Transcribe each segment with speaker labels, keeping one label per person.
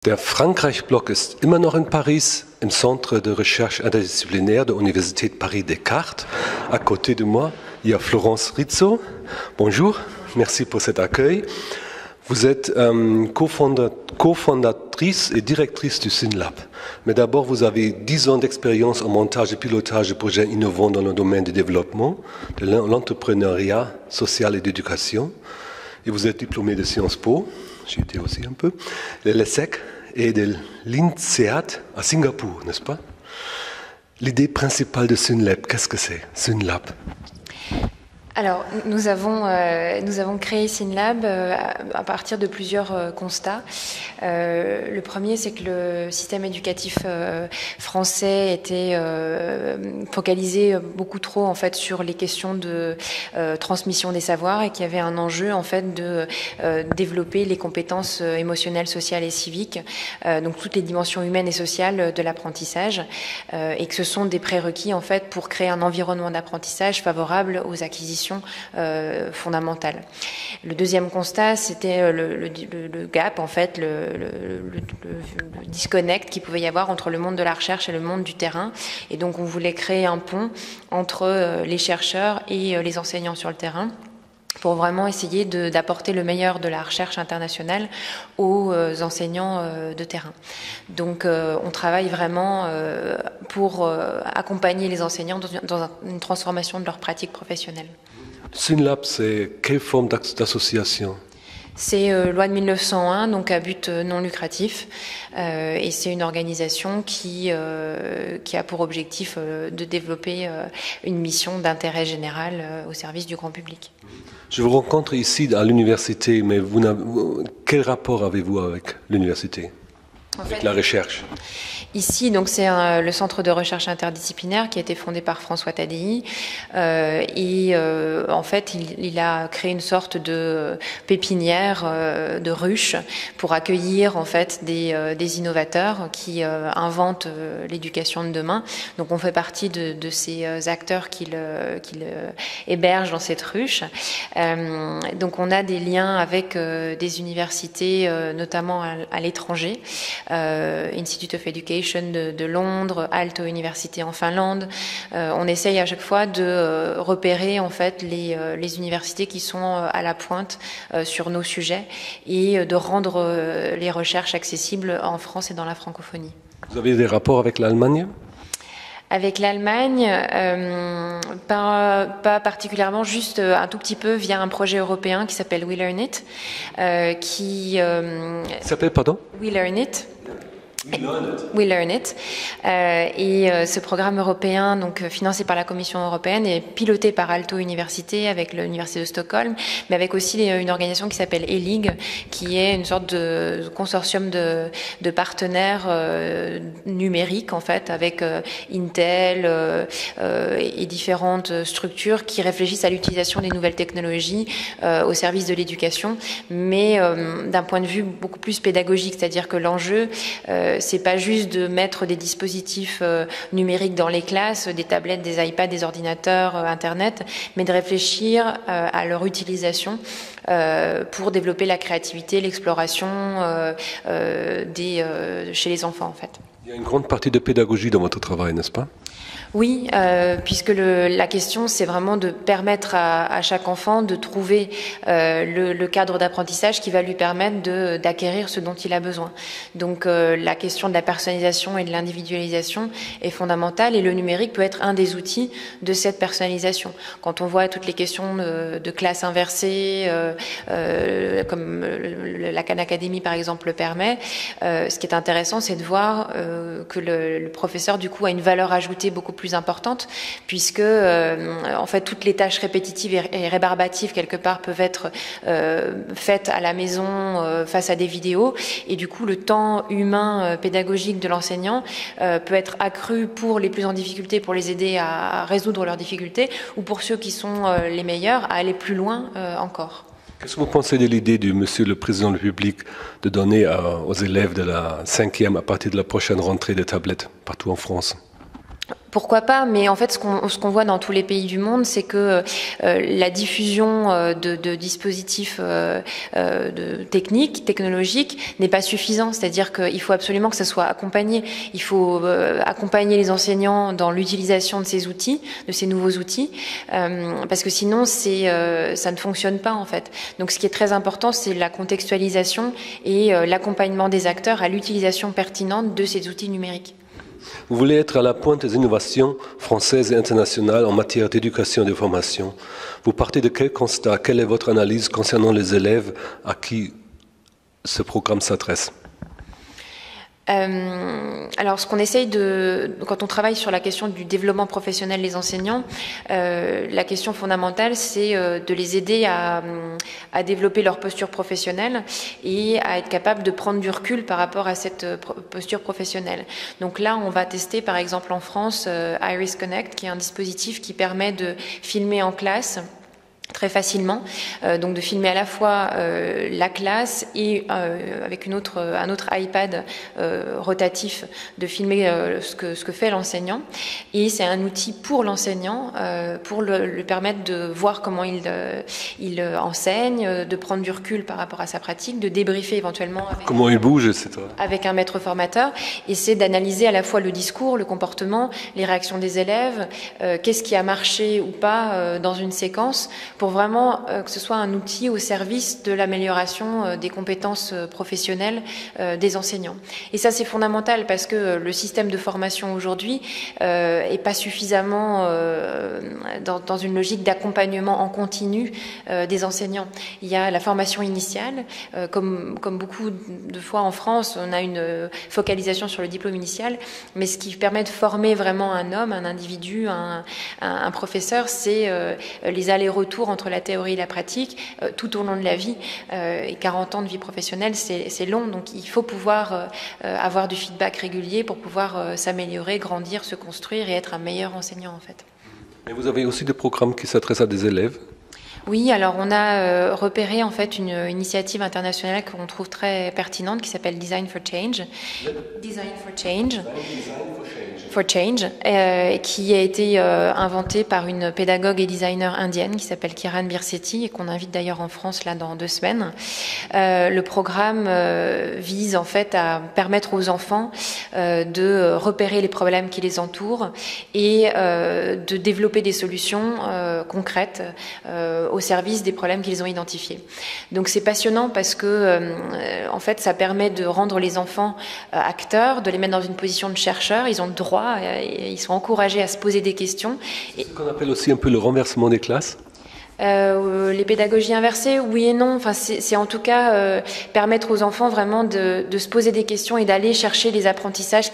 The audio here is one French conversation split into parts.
Speaker 1: Der Frankreich-Block ist immer noch in Paris, im Centre de Recherche Interdisciplinaire de l'Université de Paris-Descartes. À côté de moi, il y a Florence Rizzo. Bonjour, merci pour cet accueil. Vous êtes cofondatrice et directrice du SynLab. Mais d'abord, vous avez 10 ans d'expérience en montage et pilotage de projets innovants dans le domaine du développement, de l'entrepreneuriat social et d'éducation. Et vous êtes diplômé de Sciences Po, j'y étais aussi un peu, de l'ESSEC et de l'INSEAD à Singapour, n'est-ce pas? L'idée principale de SynLab, qu'est-ce que c'est, SynLab?
Speaker 2: Alors, nous avons créé SynLab à partir de plusieurs constats. Le premier, c'est que le système éducatif français était focalisé beaucoup trop en fait sur les questions de transmission des savoirs et qu'il y avait un enjeu en fait de développer les compétences émotionnelles, sociales et civiques, donc toutes les dimensions humaines et sociales de l'apprentissage, et que ce sont des prérequis en fait pour créer un environnement d'apprentissage favorable aux acquisitions fondamentales. Le deuxième constat, c'était le gap, en fait, le disconnect qu'il pouvait y avoir entre le monde de la recherche et le monde du terrain. Et donc, on voulait créer un pont entre les chercheurs et les enseignants sur le terrain, pour vraiment essayer d'apporter le meilleur de la recherche internationale aux enseignants de terrain. Donc on travaille vraiment pour accompagner les enseignants dans une transformation de leur pratique professionnelle.
Speaker 1: SynLab, c'est quelle forme d'association?
Speaker 2: C'est loi de 1901, donc à but non lucratif, et c'est une organisation qui a pour objectif de développer une mission d'intérêt général au service du grand public.
Speaker 1: Je vous rencontre ici à l'université, mais quel rapport avez-vous avec l'université, avec la recherche?
Speaker 2: Ici, donc c'est le centre de recherche interdisciplinaire qui a été fondé par François Tadei, et en fait il a créé une sorte de pépinière, de ruche pour accueillir en fait des innovateurs qui inventent l'éducation de demain. Donc on fait partie de ces acteurs qu'il héberge dans cette ruche. Donc on a des liens avec des universités, notamment à l'étranger, Institute of Education de Londres, Aalto Université en Finlande. On essaye à chaque fois de repérer en fait les universités qui sont à la pointe sur nos sujets et de rendre les recherches accessibles en France et dans la francophonie.
Speaker 1: Vous avez des rapports avec l'Allemagne?
Speaker 2: Avec l'Allemagne, pas particulièrement, juste un tout petit peu via un projet européen qui s'appelle We Learn It, qui
Speaker 1: s'appelle, pardon?
Speaker 2: We Learn It. We Learn It. Et ce programme européen, donc financé par la Commission européenne, est piloté par Aalto Université avec l'Université de Stockholm, mais avec aussi une organisation qui s'appelle ELIG, qui est une sorte de consortium de partenaires numériques en fait, avec Intel et différentes structures qui réfléchissent à l'utilisation des nouvelles technologies au service de l'éducation, mais d'un point de vue beaucoup plus pédagogique, c'est-à-dire que l'enjeu c'est pas juste de mettre des dispositifs numériques dans les classes, des tablettes, des iPads, des ordinateurs, Internet, mais de réfléchir à leur utilisation pour développer la créativité, l'exploration chez les enfants en fait.
Speaker 1: Il y a une grande partie de pédagogie dans votre travail, n'est-ce pas?
Speaker 2: Oui, puisque la question, c'est vraiment de permettre à chaque enfant de trouver le cadre d'apprentissage qui va lui permettre d'acquérir ce dont il a besoin. Donc la question de la personnalisation et de l'individualisation est fondamentale et le numérique peut être un des outils de cette personnalisation. Quand on voit toutes les questions de classe inversée, comme la Khan Academy par exemple le permet, ce qui est intéressant, c'est de voir que le professeur du coup a une valeur ajoutée beaucoup plus importante, puisque en fait toutes les tâches répétitives et rébarbatives quelque part peuvent être faites à la maison face à des vidéos, et du coup le temps humain pédagogique de l'enseignant peut être accru pour les plus en difficulté, pour les aider à résoudre leurs difficultés, ou pour ceux qui sont les meilleurs à aller plus loin encore.
Speaker 1: Qu'est-ce que vous pensez de l'idée du Monsieur le Président de la République de donner aux élèves de la 5e à partir de la prochaine rentrée des tablettes partout en France?
Speaker 2: Pourquoi pas, mais en fait ce qu'on voit dans tous les pays du monde, c'est que la diffusion de dispositifs technologiques n'est pas suffisante. C'est-à-dire qu'il faut absolument que ça soit accompagné. Il faut accompagner les enseignants dans l'utilisation de ces outils, de ces nouveaux outils, parce que sinon ça ne fonctionne pas en fait. Donc ce qui est très important, c'est la contextualisation et l'accompagnement des acteurs à l'utilisation pertinente de ces outils numériques.
Speaker 1: Vous voulez être à la pointe des innovations françaises et internationales en matière d'éducation et de formation. Vous partez de quel constat? Quelle est votre analyse concernant les élèves à qui ce programme s'adresse?
Speaker 2: Alors, ce qu'on essaye quand on travaille sur la question du développement professionnel des enseignants, la question fondamentale, c'est de les aider à développer leur posture professionnelle et à être capable de prendre du recul par rapport à cette posture professionnelle. Donc là, on va tester, par exemple, en France, Iris Connect, qui est un dispositif qui permet de filmer en classe très facilement, donc de filmer à la fois la classe et avec un autre iPad rotatif de filmer ce que fait l'enseignant. Et c'est un outil pour l'enseignant pour lui permettre de voir comment il enseigne, de prendre du recul par rapport à sa pratique, de débriefer éventuellement
Speaker 1: comment il bouge, etc.
Speaker 2: Avec un maître formateur. Et c'est d'analyser à la fois le discours, le comportement, les réactions des élèves, qu'est-ce qui a marché ou pas dans une séquence, pour vraiment que ce soit un outil au service de l'amélioration des compétences professionnelles des enseignants. Et ça, c'est fondamental parce que le système de formation aujourd'hui est pas suffisamment dans une logique d'accompagnement en continu des enseignants. Il y a la formation initiale, comme beaucoup de fois en France, on a une focalisation sur le diplôme initial, mais ce qui permet de former vraiment un homme, un individu, un professeur, c'est les allers-retours entre la théorie et la pratique tout au long de la vie. Et 40 ans de vie professionnelle, c'est long, donc il faut pouvoir avoir du feedback régulier pour pouvoir s'améliorer, grandir, se construire et être un meilleur enseignant en fait.
Speaker 1: Et vous avez aussi des programmes qui s'adressent à des élèves?
Speaker 2: Oui, alors on a repéré en fait une initiative internationale qu'on trouve très pertinente qui s'appelle Design for Change. Design for Change. For Change, qui a été inventée par une pédagogue et designer indienne qui s'appelle Kiran Birsetti et qu'on invite d'ailleurs en France là dans 2 semaines. Le programme vise en fait à permettre aux enfants de repérer les problèmes qui les entourent et de développer des solutions concrètes au service des problèmes qu'ils ont identifiés. Donc c'est passionnant parce que en fait ça permet de rendre les enfants acteurs, de les mettre dans une position de chercheurs. Ils ont le droit, ils sont encouragés à se poser des questions.
Speaker 1: C'est ce qu'on appelle aussi un peu le renversement des classes.
Speaker 2: Les pédagogies inversées, oui et non. Enfin, c'est en tout cas permettre aux enfants vraiment de se poser des questions et d'aller chercher les apprentissages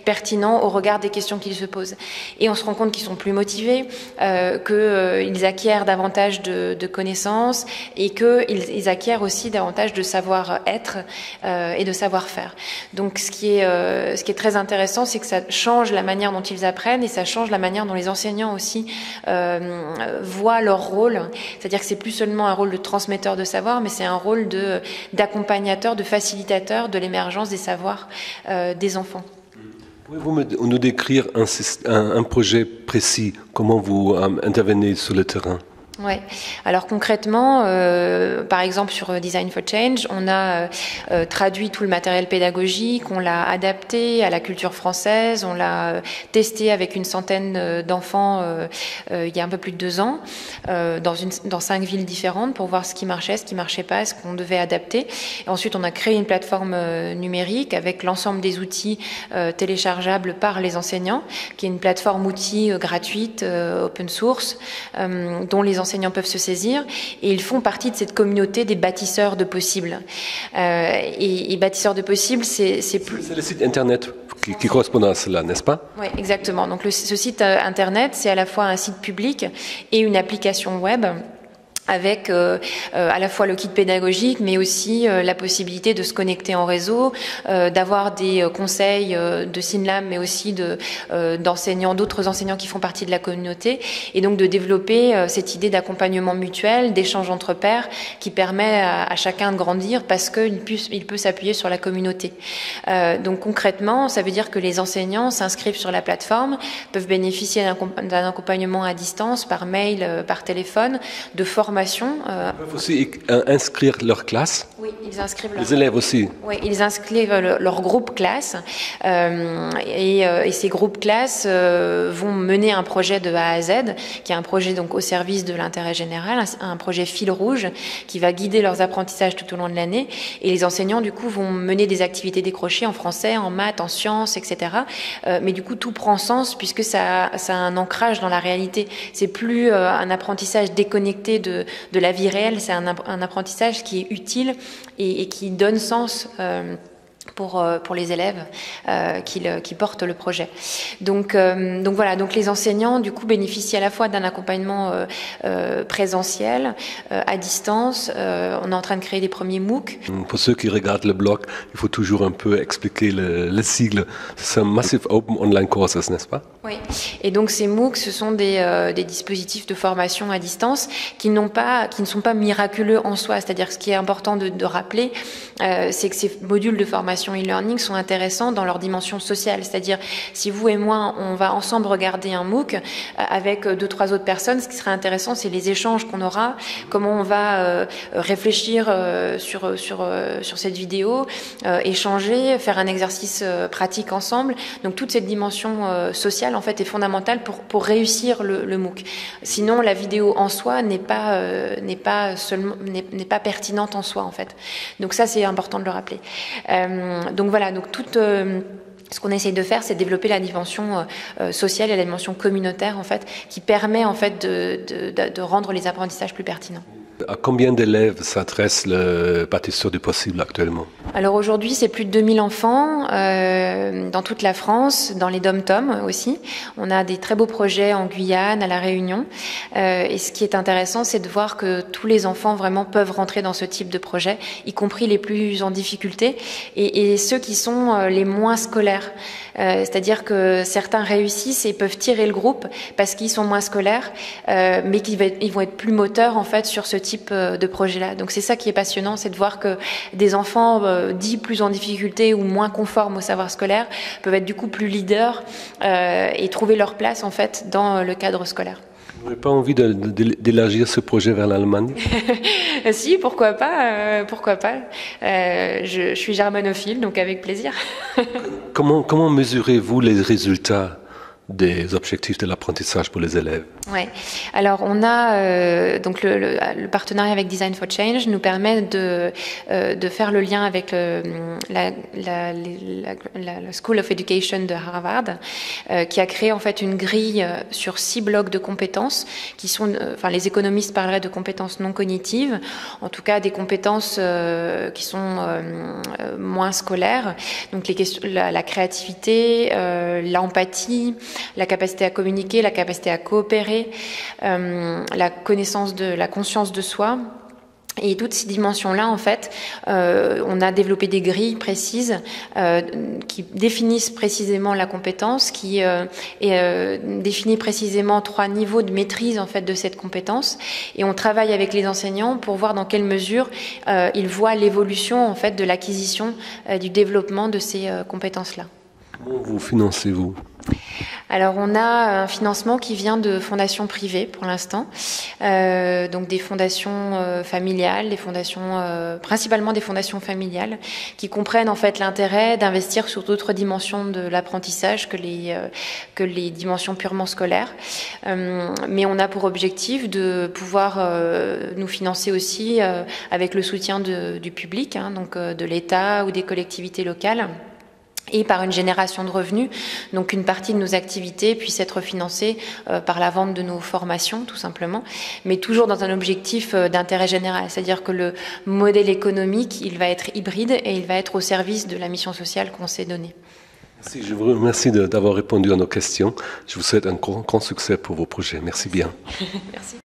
Speaker 2: pertinents au regard des questions qu'ils se posent. Et on se rend compte qu'ils sont plus motivés, qu'ils acquièrent davantage de connaissances et qu'ils acquièrent aussi davantage de savoir-être et de savoir-faire. Donc, ce qui est très intéressant, c'est que ça change la manière dont ils apprennent et ça change la manière dont les enseignants aussi voient leur rôle. C'est-à-dire que c'est plus seulement un rôle de transmetteur de savoir, mais c'est un rôle d'accompagnateur, de facilitateur de l'émergence des savoirs des enfants.
Speaker 1: Pouvez-vous nous décrire un projet précis? Comment vous intervenez sur le terrain?
Speaker 2: Oui. Alors concrètement, par exemple sur Design for Change, on a traduit tout le matériel pédagogique, on l'a adapté à la culture française, on l'a testé avec une centaine d'enfants il y a un peu plus de 2 ans, dans 5 villes différentes pour voir ce qui marchait, ce qui marchait pas, ce qu'on devait adapter. Et ensuite, on a créé une plateforme numérique avec l'ensemble des outils téléchargeables par les enseignants, qui est une plateforme outils gratuite, open source, dont les enseignants peuvent se saisir et ils font partie de cette communauté des bâtisseurs de possibles. Et bâtisseurs de possibles, c'est plus...
Speaker 1: C'est le site internet qui correspond à cela, n'est-ce pas?
Speaker 2: Oui, exactement. Donc ce site internet, c'est à la fois un site public et une application web avec à la fois le kit pédagogique, mais aussi la possibilité de se connecter en réseau, d'avoir des conseils de SYNLAB, mais aussi d'enseignants, d'autres enseignants qui font partie de la communauté, et donc de développer cette idée d'accompagnement mutuel, d'échange entre pairs, qui permet à chacun de grandir parce qu'il peut s'appuyer sur la communauté. Donc concrètement, ça veut dire que les enseignants s'inscrivent sur la plateforme, peuvent bénéficier d'un accompagnement à distance, par mail, par téléphone, de formation.
Speaker 1: Ils peuvent aussi inscrire leur classe.
Speaker 2: Oui, ils inscrivent
Speaker 1: les élèves aussi.
Speaker 2: Oui, ils inscrivent leur groupe classe et ces groupes classe vont mener un projet de A à Z, qui est un projet donc au service de l'intérêt général, un projet fil rouge qui va guider leurs apprentissages tout au long de l'année. Et les enseignants du coup vont mener des activités décrochées en français, en maths, en sciences, etc. Mais du coup tout prend sens puisque ça a un ancrage dans la réalité. C'est plus un apprentissage déconnecté de la vie réelle, c'est un apprentissage qui est utile et qui donne sens pour les élèves qui portent le projet. Donc voilà, donc les enseignants du coup bénéficient à la fois d'un accompagnement présentiel, à distance. On est en train de créer des premiers MOOC.
Speaker 1: Pour ceux qui regardent le blog, il faut toujours un peu expliquer le sigle. C'est un Massive Open Online Courses, n'est-ce pas?
Speaker 2: Oui, et donc ces MOOC, ce sont des dispositifs de formation à distance qui ne sont pas miraculeux en soi. C'est-à-dire, ce qui est important de rappeler, c'est que ces modules de formation e-learning sont intéressants dans leur dimension sociale. C'est-à-dire, si vous et moi, on va ensemble regarder un MOOC avec 2-3 autres personnes, ce qui serait intéressant, c'est les échanges qu'on aura, comment on va réfléchir sur cette vidéo, échanger, faire un exercice pratique ensemble. Donc toute cette dimension sociale en fait est fondamentale pour réussir le MOOC. Sinon, la vidéo en soi n'est pas pertinente en soi en fait. Donc ça, c'est important de le rappeler. Donc voilà, donc ce qu'on essaye de faire, c'est développer la dimension sociale et la dimension communautaire en fait, qui permet en fait de rendre les apprentissages plus pertinents.
Speaker 1: À combien d'élèves s'adresse le Bâtisseurs du possible actuellement?
Speaker 2: Alors aujourd'hui, c'est plus de 2000 enfants dans toute la France, dans les DOM-TOM aussi. On a des très beaux projets en Guyane, à La Réunion. Et ce qui est intéressant, c'est de voir que tous les enfants vraiment peuvent rentrer dans ce type de projet, y compris les plus en difficulté et ceux qui sont les moins scolaires. C'est-à-dire que certains réussissent et peuvent tirer le groupe parce qu'ils sont moins scolaires, mais ils vont être plus moteurs en fait sur ce type de projet-là. Donc c'est ça qui est passionnant, c'est de voir que des enfants dits plus en difficulté ou moins conformes au savoir scolaire peuvent être du coup plus leaders et trouver leur place en fait dans le cadre scolaire.
Speaker 1: Vous n'avez pas envie d'élargir ce projet vers l'Allemagne?
Speaker 2: Si, pourquoi pas, pourquoi pas. Je suis germanophile, donc avec plaisir.
Speaker 1: Comment mesurez-vous les résultats des objectifs de l'apprentissage pour les élèves?
Speaker 2: Ouais. Alors on a donc le partenariat avec Design for Change nous permet de faire le lien avec la School of Education de Harvard, qui a créé en fait une grille sur 6 blocs de compétences qui sont, enfin les économistes parleraient de compétences non cognitives, en tout cas des compétences qui sont moins scolaires, donc la créativité, l'empathie, la capacité à communiquer, la capacité à coopérer, la connaissance de la conscience de soi. Et toutes ces dimensions-là, en fait, on a développé des grilles précises qui définissent précisément la compétence, qui définit précisément 3 niveaux de maîtrise en fait de cette compétence. Et on travaille avec les enseignants pour voir dans quelle mesure ils voient l'évolution en fait de l'acquisition, du développement de ces compétences-là.
Speaker 1: Comment vous financez-vous?
Speaker 2: Alors on a un financement qui vient de fondations privées pour l'instant, donc des fondations familiales, principalement des fondations familiales, qui comprennent en fait l'intérêt d'investir sur d'autres dimensions de l'apprentissage que les dimensions purement scolaires. Mais on a pour objectif de pouvoir nous financer aussi avec le soutien du public, donc de l'État ou des collectivités locales, et par une génération de revenus, donc une partie de nos activités puisse être financée par la vente de nos formations, tout simplement, mais toujours dans un objectif d'intérêt général, c'est-à-dire que le modèle économique, il va être hybride et il va être au service de la mission sociale qu'on s'est donnée.
Speaker 1: Merci, je vous remercie d'avoir répondu à nos questions. Je vous souhaite un grand succès pour vos projets. Merci bien.
Speaker 2: Merci.